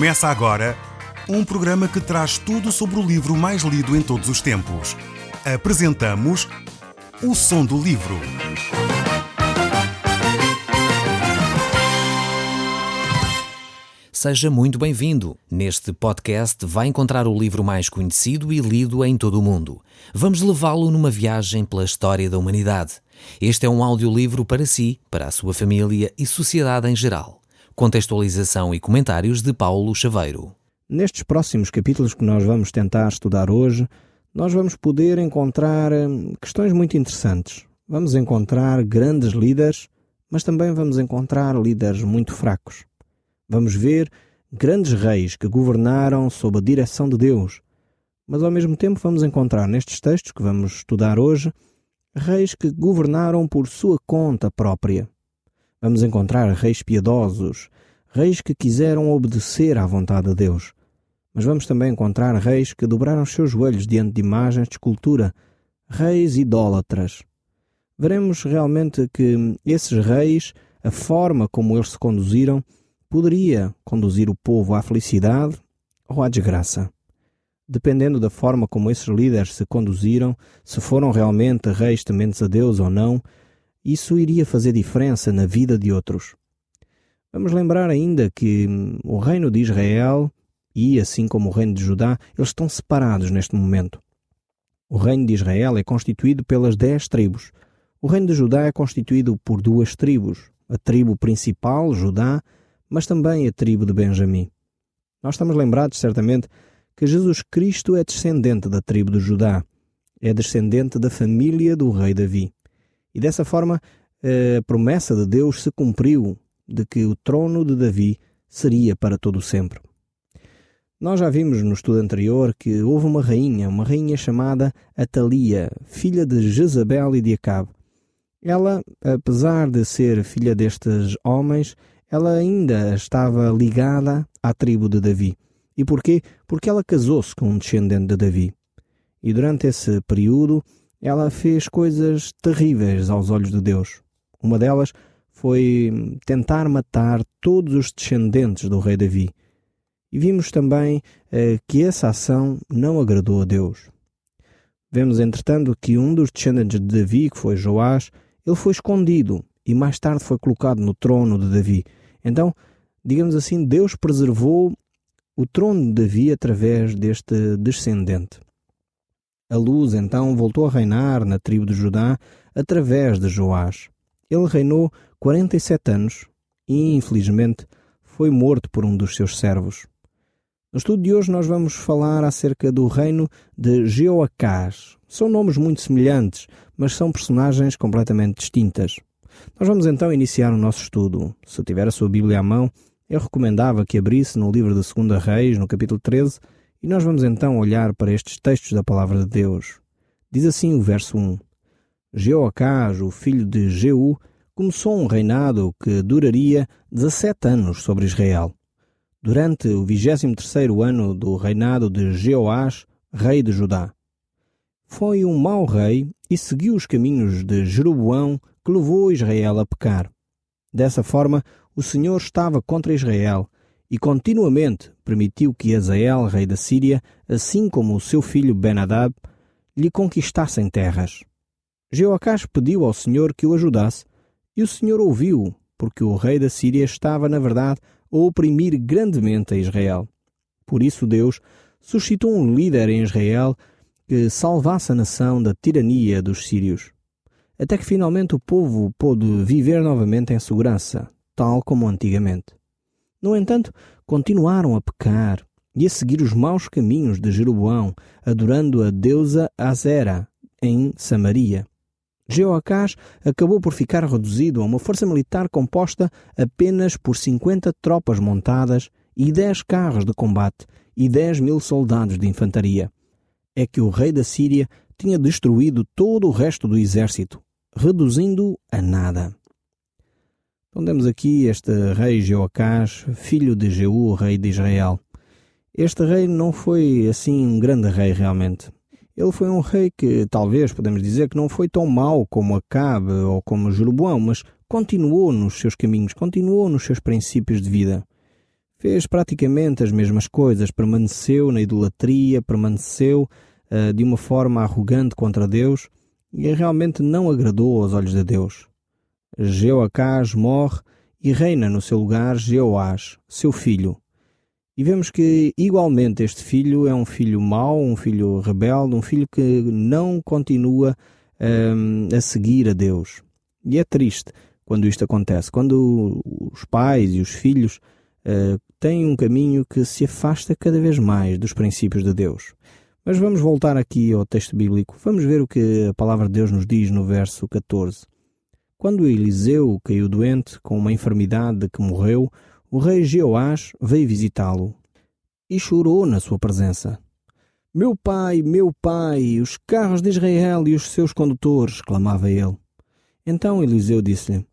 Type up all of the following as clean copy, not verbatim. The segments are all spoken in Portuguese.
Começa agora um programa que traz tudo sobre o livro mais lido em todos os tempos. Apresentamos O Som do Livro. Seja muito bem-vindo. Neste podcast vai encontrar o livro mais conhecido e lido em todo o mundo. Vamos levá-lo numa viagem pela história da humanidade. Este é um audiolivro para si, para a sua família e sociedade em geral. Contextualização e comentários de Paulo Chaveiro. Nestes próximos capítulos que nós vamos tentar estudar hoje, nós vamos poder encontrar questões muito interessantes. Vamos encontrar grandes líderes, mas também vamos encontrar líderes muito fracos. Vamos ver grandes reis que governaram sob a direção de Deus, mas ao mesmo tempo vamos encontrar nestes textos que vamos estudar hoje, reis que governaram por sua conta própria. Vamos encontrar reis piedosos, reis que quiseram obedecer à vontade de Deus. Mas vamos também encontrar reis que dobraram os seus joelhos diante de imagens de escultura, reis idólatras. Veremos realmente que esses reis, a forma como eles se conduziram, poderia conduzir o povo à felicidade ou à desgraça. Dependendo da forma como esses líderes se conduziram, se foram realmente reis tementes a Deus ou não, isso iria fazer diferença na vida de outros. Vamos lembrar ainda que o reino de Israel e, assim como o reino de Judá, eles estão separados neste momento. O reino de Israel é constituído pelas 10 tribos. O reino de Judá é constituído por 2 tribos. A tribo principal, Judá, mas também a tribo de Benjamim. Nós estamos lembrados, certamente, que Jesus Cristo é descendente da tribo de Judá. É descendente da família do rei Davi. E dessa forma, a promessa de Deus se cumpriu de que o trono de Davi seria para todo sempre. Nós já vimos no estudo anterior que houve uma rainha chamada Atalia, filha de Jezabel e de Acabe. Ela, apesar de ser filha destes homens, ela ainda estava ligada à tribo de Davi. E porquê? Porque ela casou-se com um descendente de Davi. E durante esse período, ela fez coisas terríveis aos olhos de Deus. Uma delas foi tentar matar todos os descendentes do rei Davi. E vimos também que essa ação não agradou a Deus. Vemos, entretanto, que um dos descendentes de Davi, que foi Joás, ele foi escondido e mais tarde foi colocado no trono de Davi. Então, digamos assim, Deus preservou o trono de Davi através deste descendente. A luz, então, voltou a reinar na tribo de Judá através de Joás. Ele reinou 47 anos e, infelizmente, foi morto por um dos seus servos. No estudo de hoje nós vamos falar acerca do reino de Jeoacás. São nomes muito semelhantes, mas são personagens completamente distintas. Nós vamos então iniciar o nosso estudo. Se tiver a sua Bíblia à mão, eu recomendava que abrisse no livro de 2 Reis, no capítulo 13, e nós vamos então olhar para estes textos da Palavra de Deus. Diz assim o verso 1. Jeoacás, o filho de Jeú, começou um reinado que duraria 17 anos sobre Israel. Durante o 23º ano do reinado de Jeoás, rei de Judá. Foi um mau rei e seguiu os caminhos de Jeroboão, que levou Israel a pecar. Dessa forma, o Senhor estava contra Israel e continuamente permitiu que Hazael, rei da Síria, assim como o seu filho Ben-Hadad, lhe conquistassem terras. Jeoacás pediu ao Senhor que o ajudasse e o Senhor ouviu, porque o rei da Síria estava, na verdade, a oprimir grandemente a Israel. Por isso Deus suscitou um líder em Israel que salvasse a nação da tirania dos sírios. Até que finalmente o povo pôde viver novamente em segurança, tal como antigamente. No entanto, continuaram a pecar e a seguir os maus caminhos de Jeroboão, adorando a deusa Azera em Samaria. Jeoacás acabou por ficar reduzido a uma força militar composta apenas por 50 tropas montadas e 10 carros de combate e 10.000 soldados de infantaria. É que o rei da Síria tinha destruído todo o resto do exército, reduzindo-o a nada. Então temos aqui este rei Jeoacás, filho de Jeú, rei de Israel. Este rei não foi assim um grande rei realmente. Ele foi um rei que talvez podemos dizer que não foi tão mau como Acabe ou como Jeroboão, mas continuou nos seus caminhos, continuou nos seus princípios de vida. Fez praticamente as mesmas coisas, permaneceu na idolatria, permaneceu de uma forma arrogante contra Deus e realmente não agradou aos olhos de Deus. Jeoacás morre e reina no seu lugar Jeoás, seu filho. E vemos que igualmente este filho é um filho mau, um filho rebelde, um filho que não continua a seguir a Deus. E é triste quando isto acontece, quando os pais e os filhos têm um caminho que se afasta cada vez mais dos princípios de Deus. Mas vamos voltar aqui ao texto bíblico. Vamos ver o que a palavra de Deus nos diz no verso 14. Quando Eliseu caiu doente com uma enfermidade de que morreu, o rei Jeoás veio visitá-lo e chorou na sua presença. Meu pai, os carros de Israel e os seus condutores, clamava ele. Então Eliseu disse-lhe,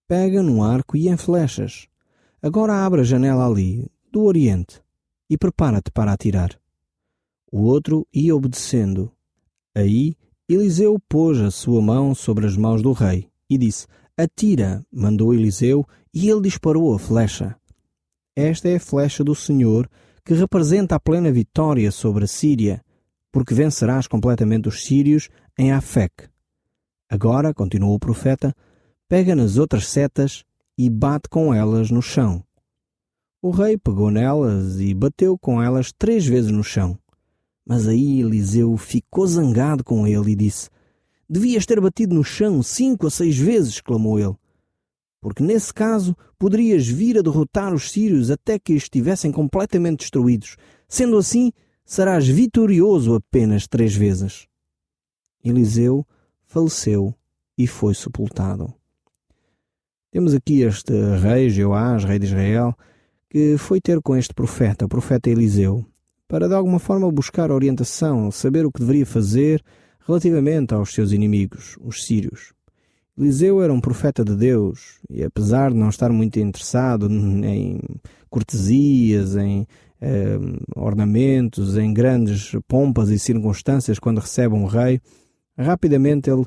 pega num arco e em flechas. Agora abre a janela ali, do oriente, e prepara-te para atirar. O outro ia obedecendo. Aí Eliseu pôs a sua mão sobre as mãos do rei e disse, atira, mandou Eliseu, e ele disparou a flecha. Esta é a flecha do Senhor, que representa a plena vitória sobre a Síria, porque vencerás completamente os sírios em Afec. Agora, continuou o profeta, pega nas outras setas e bate com elas no chão. O rei pegou nelas e bateu com elas 3 vezes no chão. Mas aí Eliseu ficou zangado com ele e disse, devias ter batido no chão 5 a 6 vezes, clamou ele. Porque nesse caso poderias vir a derrotar os sírios até que estivessem completamente destruídos. Sendo assim, serás vitorioso apenas 3 vezes. Eliseu faleceu e foi sepultado. Temos aqui este rei, Jeoás, rei de Israel, que foi ter com este profeta, o profeta Eliseu, para de alguma forma buscar orientação, saber o que deveria fazer relativamente aos seus inimigos, os sírios. Eliseu era um profeta de Deus e, apesar de não estar muito interessado em cortesias, em ornamentos, em grandes pompas e circunstâncias quando recebe um rei, rapidamente ele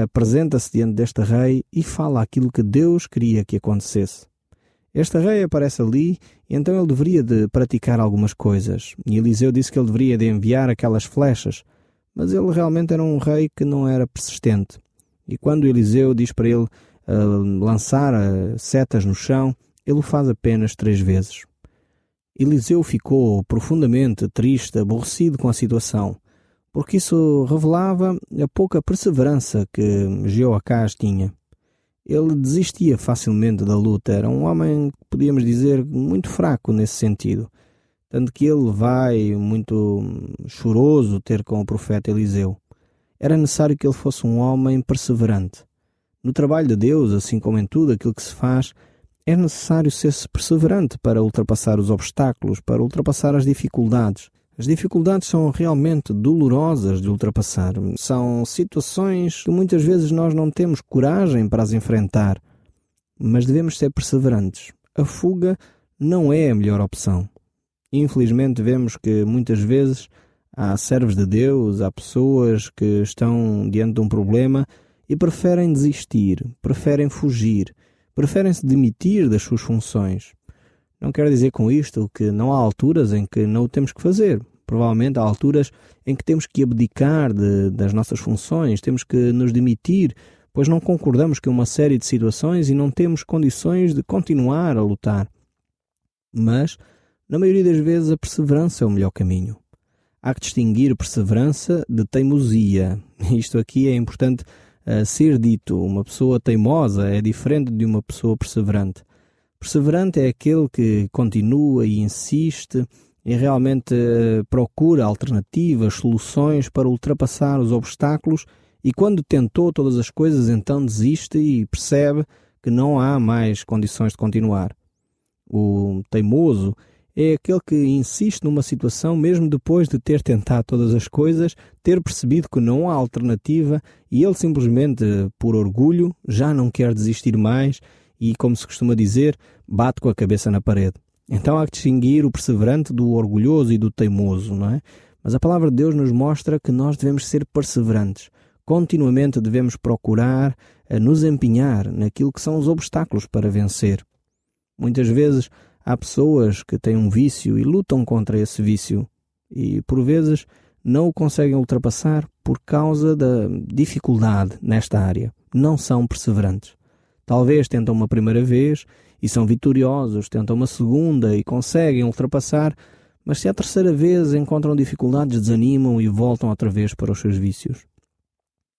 apresenta-se diante deste rei e fala aquilo que Deus queria que acontecesse. Este rei aparece ali e então ele deveria de praticar algumas coisas. E Eliseu disse que ele deveria de enviar aquelas flechas, mas ele realmente era um rei que não era persistente. E quando Eliseu diz para ele lançar setas no chão, ele o faz apenas 3 vezes. Eliseu ficou profundamente triste, aborrecido com a situação, porque isso revelava a pouca perseverança que Jeoacás tinha. Ele desistia facilmente da luta, era um homem, podíamos dizer, muito fraco nesse sentido. Tanto que ele vai muito choroso ter com o profeta Eliseu. Era necessário que ele fosse um homem perseverante. No trabalho de Deus, assim como em tudo aquilo que se faz, é necessário ser-se perseverante para ultrapassar os obstáculos, para ultrapassar as dificuldades. As dificuldades são realmente dolorosas de ultrapassar. São situações que muitas vezes nós não temos coragem para as enfrentar, mas devemos ser perseverantes. A fuga não é a melhor opção. Infelizmente vemos que muitas vezes há servos de Deus, há pessoas que estão diante de um problema e preferem desistir, preferem fugir, preferem se demitir das suas funções. Não quero dizer com isto que não há alturas em que não o temos que fazer. Provavelmente há alturas em que temos que abdicar das nossas funções, temos que nos demitir, pois não concordamos com uma série de situações e não temos condições de continuar a lutar. Mas, na maioria das vezes, a perseverança é o melhor caminho. Há que distinguir perseverança de teimosia. Isto aqui é importante ser dito. Uma pessoa teimosa é diferente de uma pessoa perseverante. Perseverante é aquele que continua e insiste e realmente procura alternativas, soluções para ultrapassar os obstáculos e quando tentou todas as coisas então desiste e percebe que não há mais condições de continuar. O teimoso é aquele que insiste numa situação mesmo depois de ter tentado todas as coisas, ter percebido que não há alternativa e ele simplesmente, por orgulho, já não quer desistir mais e, como se costuma dizer, bate com a cabeça na parede. Então há que distinguir o perseverante do orgulhoso e do teimoso, não é? Mas a palavra de Deus nos mostra que nós devemos ser perseverantes. Continuamente devemos procurar nos empenhar naquilo que são os obstáculos para vencer. Muitas vezes Há pessoas que têm um vício e lutam contra esse vício e, por vezes, não o conseguem ultrapassar por causa da dificuldade nesta área. Não são perseverantes. Talvez tentam uma primeira vez e são vitoriosos, tentam uma segunda e conseguem ultrapassar, mas se a terceira vez encontram dificuldades, desanimam e voltam outra vez para os seus vícios.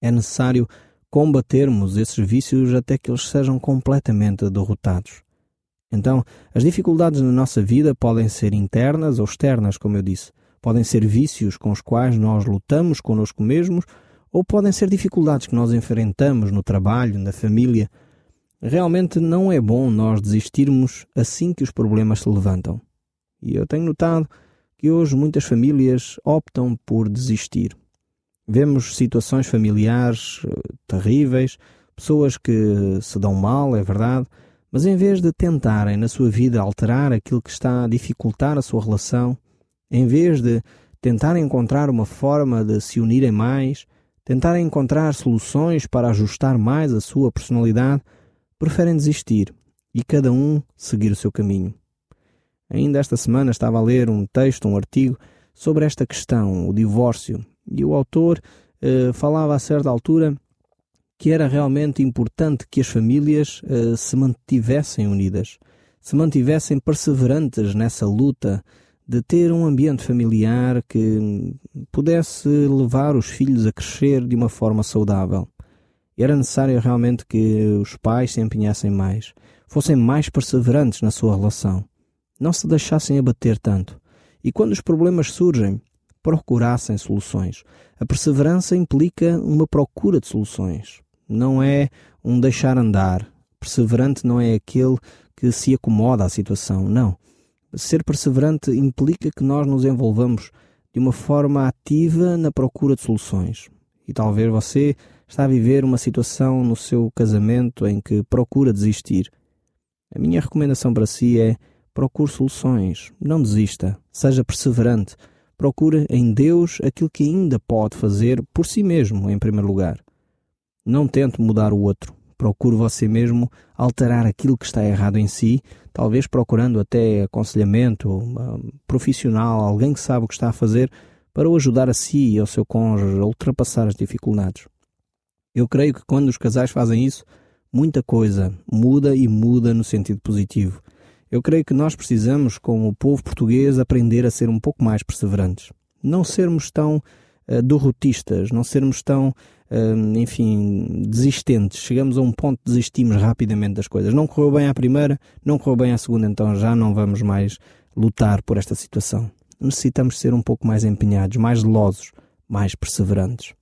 É necessário combatermos esses vícios até que eles sejam completamente derrotados. Então, as dificuldades na nossa vida podem ser internas ou externas, como eu disse. Podem ser vícios com os quais nós lutamos connosco mesmos, ou podem ser dificuldades que nós enfrentamos no trabalho, na família. Realmente não é bom nós desistirmos assim que os problemas se levantam. E eu tenho notado que hoje muitas famílias optam por desistir. Vemos situações familiares terríveis, pessoas que se dão mal, é verdade, mas em vez de tentarem na sua vida alterar aquilo que está a dificultar a sua relação, em vez de tentarem encontrar uma forma de se unirem mais, tentarem encontrar soluções para ajustar mais a sua personalidade, preferem desistir e cada um seguir o seu caminho. Ainda esta semana estava a ler um texto, um artigo, sobre esta questão, o divórcio, e o autor falava a certa altura que era realmente importante que as famílias se mantivessem unidas, se mantivessem perseverantes nessa luta de ter um ambiente familiar que pudesse levar os filhos a crescer de uma forma saudável. Era necessário realmente que os pais se empenhassem mais, fossem mais perseverantes na sua relação, não se deixassem abater tanto e quando os problemas surgem, procurassem soluções. A perseverança implica uma procura de soluções. Não é um deixar andar. Perseverante não é aquele que se acomoda à situação, não. Ser perseverante implica que nós nos envolvamos de uma forma ativa na procura de soluções. E talvez você está a viver uma situação no seu casamento em que procura desistir. A minha recomendação para si é: procure soluções, não desista, seja perseverante. Procure em Deus aquilo que ainda pode fazer por si mesmo, em primeiro lugar. Não tente mudar o outro. Procure você mesmo alterar aquilo que está errado em si, talvez procurando até aconselhamento profissional, alguém que sabe o que está a fazer, para o ajudar a si e ao seu cônjuge a ultrapassar as dificuldades. Eu creio que quando os casais fazem isso, muita coisa muda e muda no sentido positivo. Eu creio que nós precisamos, como o povo português, aprender a ser um pouco mais perseverantes. Não sermos tão derrotistas, não sermos tão, desistentes. Chegamos a um ponto que desistimos rapidamente das coisas. Não correu bem à primeira, não correu bem à segunda, então já não vamos mais lutar por esta situação. Necessitamos ser um pouco mais empenhados, mais zelosos, mais perseverantes.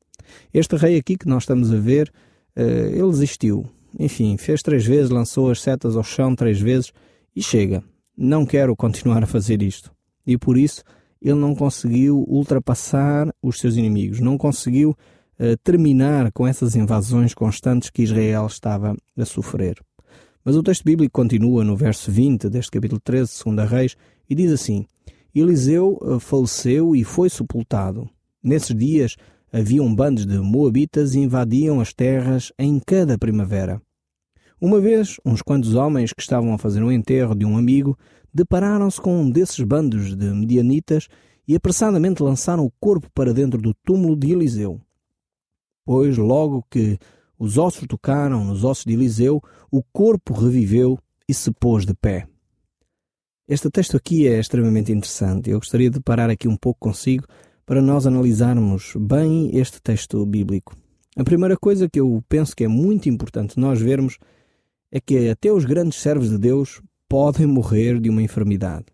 Este rei aqui que nós estamos a ver, ele desistiu. Enfim, fez 3 vezes, lançou as setas ao chão 3 vezes e chega. Não quero continuar a fazer isto. E por isso ele não conseguiu ultrapassar os seus inimigos, não conseguiu terminar com essas invasões constantes que Israel estava a sofrer. Mas o texto bíblico continua no verso 20 deste capítulo 13 de 2 Reis e diz assim: Eliseu faleceu e foi sepultado. Nesses dias haviam bandos de moabitas e invadiam as terras em cada primavera. Uma vez, uns quantos homens que estavam a fazer um enterro de um amigo depararam-se com um desses bandos de medianitas e apressadamente lançaram o corpo para dentro do túmulo de Eliseu. Pois logo que os ossos tocaram nos ossos de Eliseu, o corpo reviveu e se pôs de pé. Este texto aqui é extremamente interessante. Eu gostaria de parar aqui um pouco consigo para nós analisarmos bem este texto bíblico. A primeira coisa que eu penso que é muito importante nós vermos é que até os grandes servos de Deus podem morrer de uma enfermidade.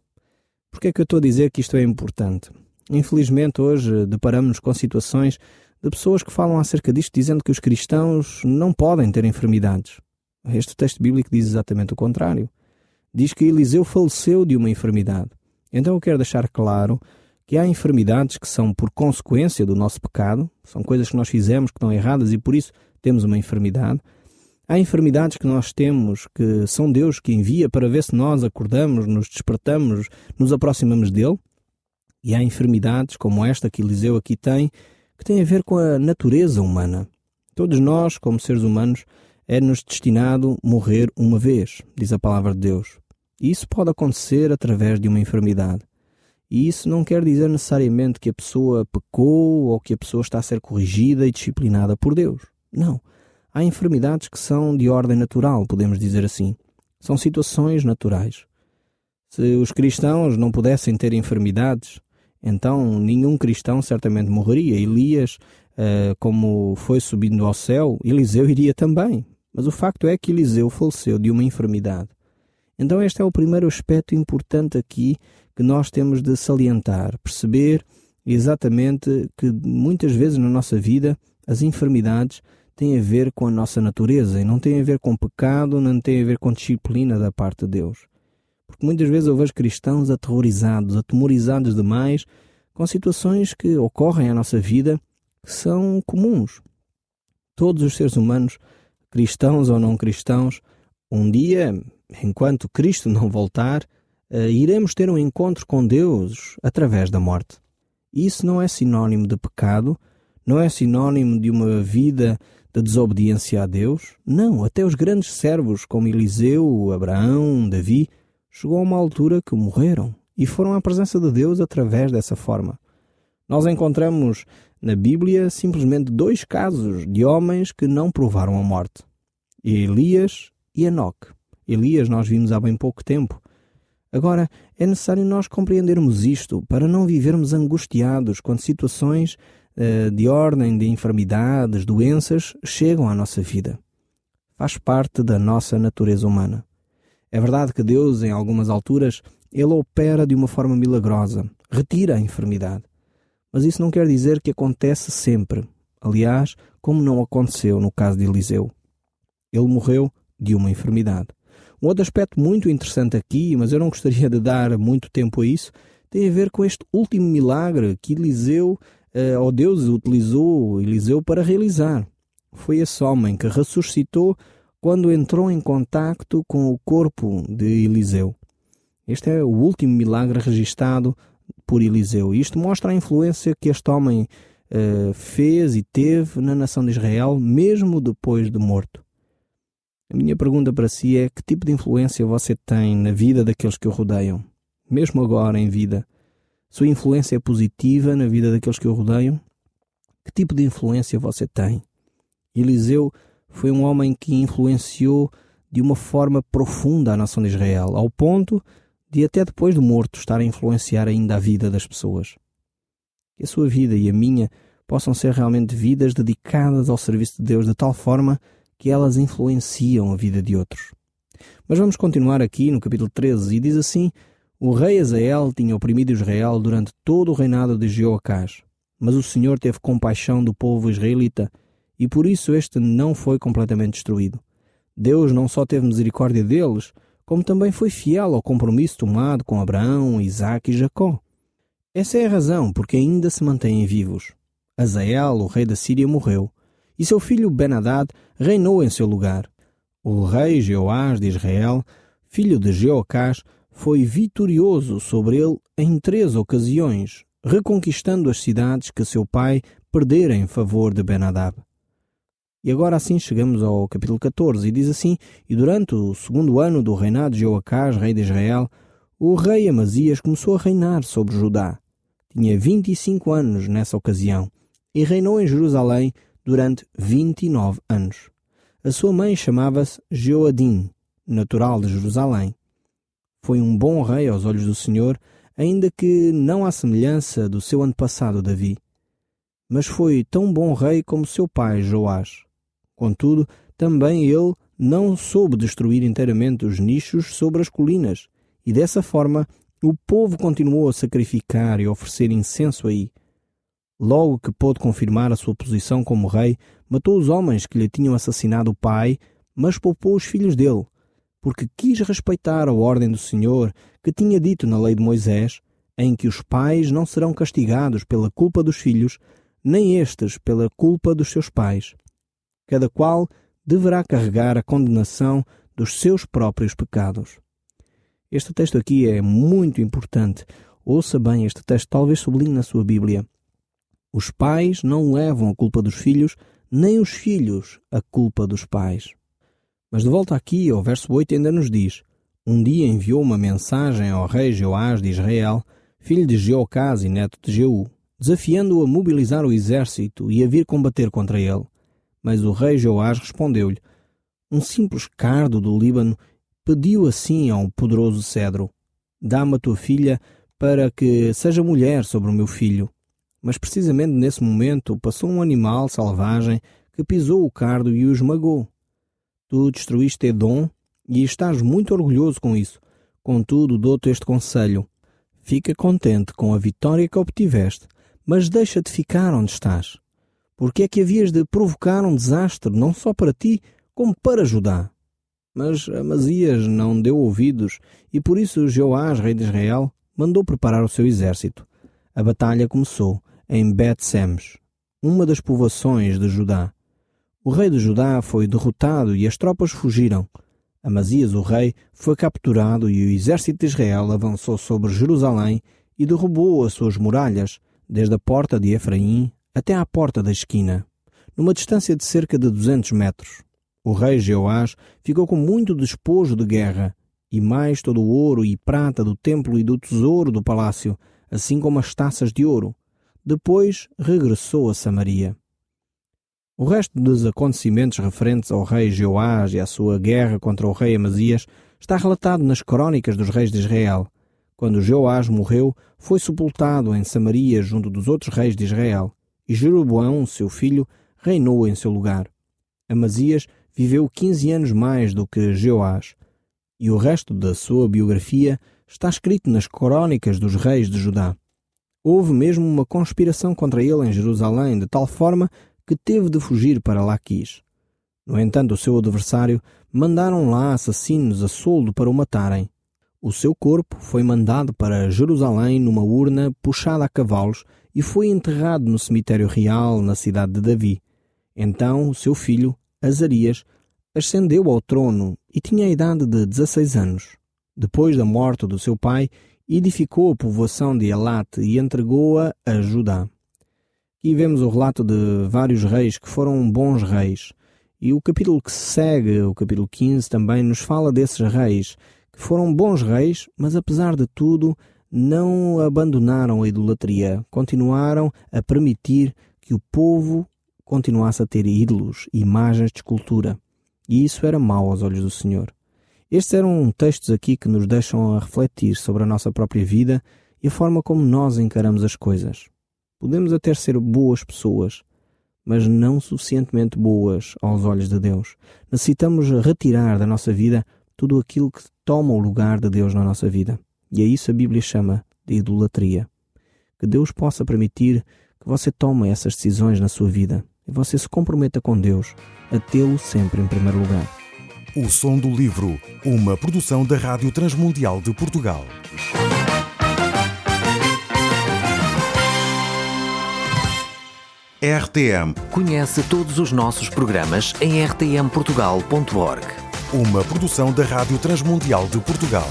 Por que é que eu estou a dizer que isto é importante? Infelizmente hoje deparamos-nos com situações de pessoas que falam acerca disto dizendo que os cristãos não podem ter enfermidades. Este texto bíblico diz exatamente o contrário. Diz que Eliseu faleceu de uma enfermidade. Então eu quero deixar claro que há enfermidades que são por consequência do nosso pecado, são coisas que nós fizemos que estão erradas e por isso temos uma enfermidade. Há enfermidades que nós temos que são Deus que envia para ver se nós acordamos, nos despertamos, nos aproximamos dele. E há enfermidades como esta que Eliseu aqui tem, que tem a ver com a natureza humana. Todos nós, como seres humanos, é-nos destinado morrer uma vez, diz a palavra de Deus. E isso pode acontecer através de uma enfermidade. E isso não quer dizer necessariamente que a pessoa pecou ou que a pessoa está a ser corrigida e disciplinada por Deus. Não. Há enfermidades que são de ordem natural, podemos dizer assim. São situações naturais. Se os cristãos não pudessem ter enfermidades, então nenhum cristão certamente morreria. Elias, como foi subindo ao céu, Eliseu iria também. Mas o facto é que Eliseu faleceu de uma enfermidade. Então este é o primeiro aspecto importante aqui que nós temos de salientar, perceber exatamente que muitas vezes na nossa vida as enfermidades têm a ver com a nossa natureza e não têm a ver com pecado, não têm a ver com disciplina da parte de Deus. Porque muitas vezes eu vejo cristãos aterrorizados, atemorizados demais com situações que ocorrem à nossa vida que são comuns. Todos os seres humanos, cristãos ou não cristãos, um dia, enquanto Cristo não voltar, iremos ter um encontro com Deus através da morte. Isso não é sinónimo de pecado, não é sinónimo de uma vida de desobediência a Deus. Não, até os grandes servos como Eliseu, Abraão, Davi, chegou a uma altura que morreram e foram à presença de Deus através dessa forma. Nós encontramos na Bíblia simplesmente 2 casos de homens que não provaram a morte. Elias e Enoque. Elias nós vimos há bem pouco tempo. Agora, é necessário nós compreendermos isto para não vivermos angustiados quando situações de ordem de enfermidades, doenças, chegam à nossa vida. Faz parte da nossa natureza humana. É verdade que Deus, em algumas alturas, Ele opera de uma forma milagrosa, retira a enfermidade. Mas isso não quer dizer que acontece sempre. Aliás, como não aconteceu no caso de Eliseu. Ele morreu de uma enfermidade. Um outro aspecto muito interessante aqui, mas eu não gostaria de dar muito tempo a isso, tem a ver com este último milagre que Deus utilizou Eliseu para realizar. Foi esse homem que ressuscitou quando entrou em contacto com o corpo de Eliseu. Este é o último milagre registado por Eliseu. Isto mostra a influência que este homem fez e teve na nação de Israel, mesmo depois de morto. A minha pergunta para si é: que tipo de influência você tem na vida daqueles que o rodeiam? Mesmo agora em vida, sua influência é positiva na vida daqueles que o rodeiam? Que tipo de influência você tem? Eliseu foi um homem que influenciou de uma forma profunda a nação de Israel, ao ponto de até depois de morto estar a influenciar ainda a vida das pessoas. Que a sua vida e a minha possam ser realmente vidas dedicadas ao serviço de Deus de tal forma que elas influenciam a vida de outros. Mas vamos continuar aqui no capítulo 13 e diz assim: o rei Hazael tinha oprimido Israel durante todo o reinado de Jeoacás, mas o Senhor teve compaixão do povo israelita e por isso este não foi completamente destruído. Deus não só teve misericórdia deles, como também foi fiel ao compromisso tomado com Abraão, Isaque e Jacó. Essa é a razão porque ainda se mantêm vivos. Hazael, o rei da Síria, morreu, e seu filho Ben-Hadad reinou em seu lugar. O rei Jeoás de Israel, filho de Jeoacás, foi vitorioso sobre ele em 3 ocasiões, reconquistando as cidades que seu pai perdera em favor de Ben-Hadad. E agora assim chegamos ao capítulo 14 e diz assim: e durante o 2º ano do reinado de Jeoacás, rei de Israel, o rei Amazias começou a reinar sobre Judá. Tinha 25 anos nessa ocasião e reinou em Jerusalém durante 29 anos. A sua mãe chamava-se Jeoadim, natural de Jerusalém. Foi um bom rei aos olhos do Senhor, ainda que não à semelhança do seu antepassado Davi. Mas foi tão bom rei como seu pai Joás. Contudo, também ele não soube destruir inteiramente os nichos sobre as colinas, e dessa forma o povo continuou a sacrificar e a oferecer incenso aí. Logo que pôde confirmar a sua posição como rei, matou os homens que lhe tinham assassinado o pai, mas poupou os filhos dele, porque quis respeitar a ordem do Senhor, que tinha dito na lei de Moisés, em que os pais não serão castigados pela culpa dos filhos, nem estes pela culpa dos seus pais. Cada qual deverá carregar a condenação dos seus próprios pecados. Este texto aqui é muito importante. Ouça bem este texto, talvez sublinhe na sua Bíblia. Os pais não levam a culpa dos filhos, nem os filhos a culpa dos pais. Mas de volta aqui ao verso 8 ainda nos diz: Um dia enviou uma mensagem ao rei Jeoás de Israel, filho de Jeocás e neto de Jeú, desafiando-o a mobilizar o exército e a vir combater contra ele. Mas o rei Jeoás respondeu-lhe: um simples cardo do Líbano pediu assim ao poderoso cedro: dá-me a tua filha para que seja mulher sobre o meu filho. Mas precisamente nesse momento passou um animal selvagem que pisou o cardo e o esmagou. Tu destruíste Edom e estás muito orgulhoso com isso. Contudo, dou-te este conselho: fica contente com a vitória que obtiveste, mas deixa-te ficar onde estás. Porque é que havias de provocar um desastre não só para ti, como para Judá? Mas Amazias não deu ouvidos, e por isso Jeoás, rei de Israel, mandou preparar o seu exército. A batalha começou em Bet-Semes, uma das povoações de Judá. O rei de Judá foi derrotado e as tropas fugiram. Amazias, o rei, foi capturado e o exército de Israel avançou sobre Jerusalém e derrubou as suas muralhas, desde a porta de Efraim até à porta da esquina, numa distância de cerca de 200 metros. O rei Jeoás ficou com muito despojo de guerra, e mais todo o ouro e prata do templo e do tesouro do palácio, assim como as taças de ouro. Depois regressou a Samaria. O resto dos acontecimentos referentes ao rei Jeoás e à sua guerra contra o rei Amazias está relatado nas crônicas dos reis de Israel. Quando Jeoás morreu, foi sepultado em Samaria junto dos outros reis de Israel, e Jeroboão, seu filho, reinou em seu lugar. Amazias viveu 15 anos mais do que Jeoás, e o resto da sua biografia está escrito nas crônicas dos reis de Judá. Houve mesmo uma conspiração contra ele em Jerusalém, de tal forma que teve de fugir para Laquis. No entanto, o seu adversário mandaram lá assassinos a soldo para o matarem. O seu corpo foi mandado para Jerusalém numa urna puxada a cavalos e foi enterrado no cemitério real na cidade de Davi. Então o seu filho, Azarias, ascendeu ao trono e tinha a idade de 16 anos. Depois da morte do seu pai, edificou a povoação de Elate e entregou-a a Judá. Aqui vemos o relato de vários reis que foram bons reis. E o capítulo que segue, o capítulo 15, também nos fala desses reis, que foram bons reis, mas apesar de tudo, não abandonaram a idolatria. Continuaram a permitir que o povo continuasse a ter ídolos, imagens de escultura. E isso era mau aos olhos do Senhor. Estes eram textos aqui que nos deixam a refletir sobre a nossa própria vida e a forma como nós encaramos as coisas. Podemos até ser boas pessoas, mas não suficientemente boas aos olhos de Deus. Necessitamos retirar da nossa vida tudo aquilo que toma o lugar de Deus na nossa vida. E a isso a Bíblia chama de idolatria. Que Deus possa permitir que você tome essas decisões na sua vida e você se comprometa com Deus a tê-lo sempre em primeiro lugar. O Som do Livro, uma produção da Rádio Transmundial de Portugal. RTM. Conhece todos os nossos programas em rtmportugal.org. Uma produção da Rádio Transmundial de Portugal.